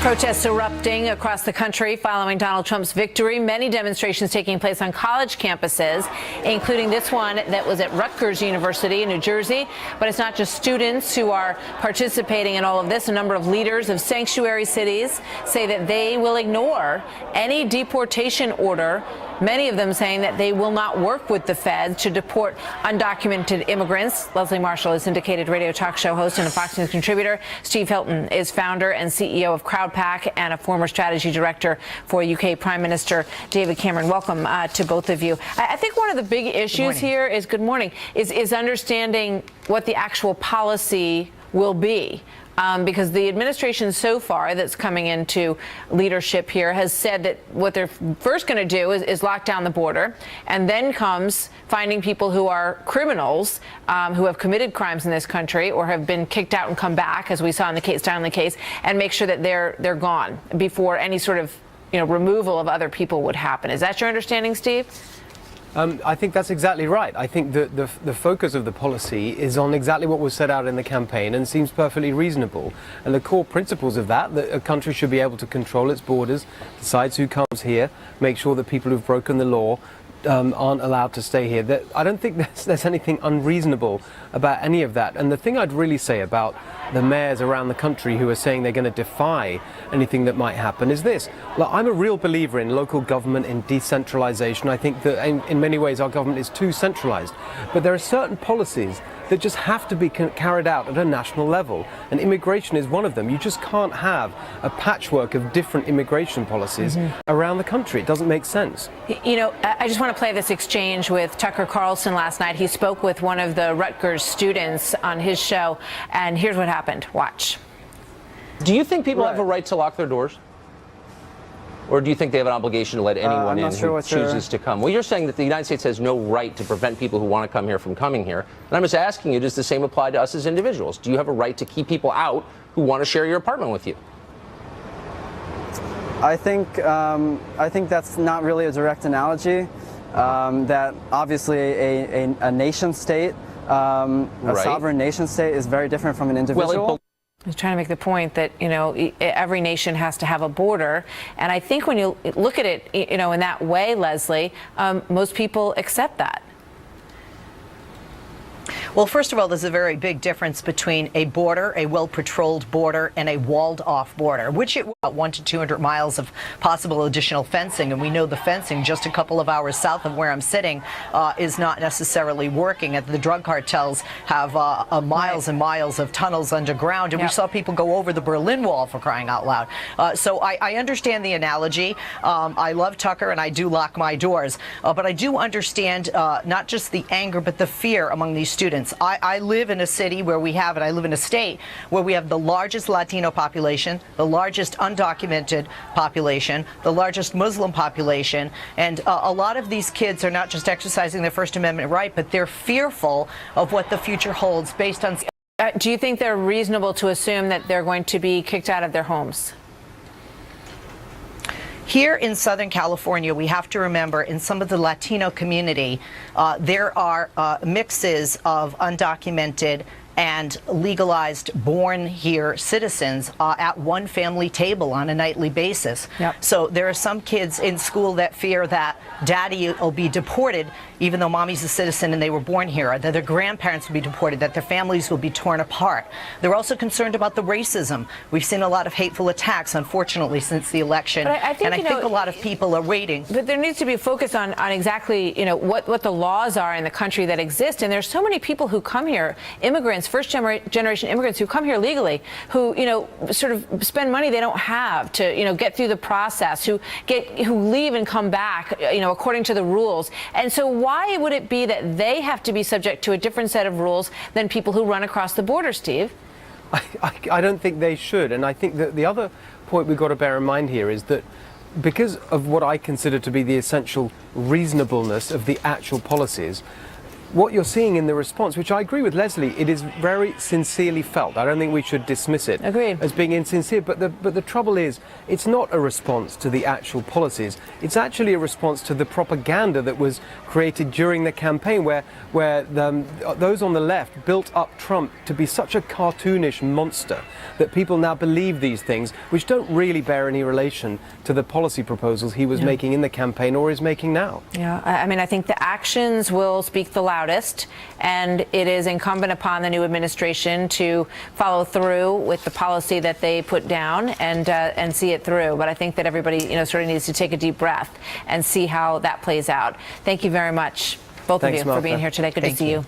Protests erupting across the country following Donald Trump's victory. Many demonstrations taking place on college campuses, including this one that was at Rutgers University in New Jersey. But it's not just students who are participating in all of this. A number of leaders of sanctuary cities say that they will ignore any deportation order, many of them saying that they will not work with the feds to deport undocumented immigrants. Leslie Marshall is syndicated radio talk show host and a Fox News contributor. Steve Hilton is founder and CEO of CrowdPack and a former strategy director for UK Prime Minister David Cameron. Welcome to both of you. I think one of the big issues here is, good morning, is understanding what the actual policy will be. Because the administration so far that's coming into leadership here has said that what they're first going to do is lock down the border, and then comes finding people who are criminals, who have committed crimes in this country or have been kicked out and come back, as we saw in the Kate Steinle case, and make sure that they're gone before any sort of removal of other people would happen. Is that your understanding, Steve? I think that's exactly right. I think the focus of the policy is on exactly what was set out in the campaign and seems perfectly reasonable. And the core principles of that a country should be able to control its borders, decides who comes here, make sure that people who've broken the law aren't allowed to stay here. I don't think there's anything unreasonable about any of that. And the thing I'd really say about the mayors around the country who are saying they're going to defy anything that might happen is this. Look, I'm a real believer in local government, in decentralization. I think that in many ways our government is too centralized. But there are certain policies that just have to be carried out at a national level. And immigration is one of them. You just can't have a patchwork of different immigration policies around the country. It doesn't make sense. I just want to play this exchange with Tucker Carlson last night. He spoke with one of the Rutgers students on his show, and here's what happened. Watch. Do you think people have a right to lock their doors? Or do you think they have an obligation to let anyone in who chooses to come? Well, you're saying that the United States has no right to prevent people who want to come here from coming here. And I'm just asking you, does the same apply to us as individuals? Do you have a right to keep people out who want to share your apartment with you? I think that's not really a direct analogy. That obviously a nation state, a sovereign nation state, is very different from an individual. I was trying to make the point that, every nation has to have a border. And I think when you look at it, in that way, Leslie, most people accept that. Well, first of all, there's a very big difference between a border, a well-patrolled border, and a walled-off border, which it was about 100 to 200 miles of possible additional fencing. And we know the fencing just a couple of hours south of where I'm sitting is not necessarily working. And the drug cartels have miles and miles of tunnels underground. And we saw people go over the Berlin Wall, for crying out loud. So I understand the analogy. I love Tucker, and I do lock my doors. But I do understand not just the anger, but the fear among these students. I live in a city where we have, and I live in a state where we have the largest Latino population, the largest undocumented population, the largest Muslim population, and a lot of these kids are not just exercising their First Amendment right, but they're fearful of what the future holds based on... Do you think they're reasonable to assume that they're going to be kicked out of their homes? Here in Southern California, we have to remember in some of the Latino community, there are mixes of undocumented and legalized born here citizens at one family table on a nightly basis. So there are some kids in school that fear that daddy will be deported even though mommy's a citizen and they were born here, that their grandparents will be deported, that their families will be torn apart. They're also concerned about the racism. We've seen a lot of hateful attacks, unfortunately, since the election. I think a lot of people are waiting. But there needs to be a focus on exactly, what the laws are in the country that exist. And there's so many people who come here, immigrants, first-generation immigrants who come here legally, who, sort of spend money they don't have to, get through the process, who leave and come back, according to the rules. And so why would it be that they have to be subject to a different set of rules than people who run across the border, Steve? I don't think they should. And I think that the other point we've got to bear in mind here is that because of what I consider to be the essential reasonableness of the actual policies, what you're seeing in the response, which I agree with Leslie, it is very sincerely felt. I don't think we should dismiss it as being insincere. But the trouble is, it's not a response to the actual policies. It's actually a response to the propaganda that was created during the campaign, where those on the left built up Trump to be such a cartoonish monster that people now believe these things, which don't really bear any relation to the policy proposals he was making in the campaign or is making now. Yeah, I mean, I think the actions will speak the loudest, and it is incumbent upon the new administration to follow through with the policy that they put down and see it through. But I think that everybody, sort of needs to take a deep breath and see how that plays out. Thank you very much, both of you, for being here today. Good to see you.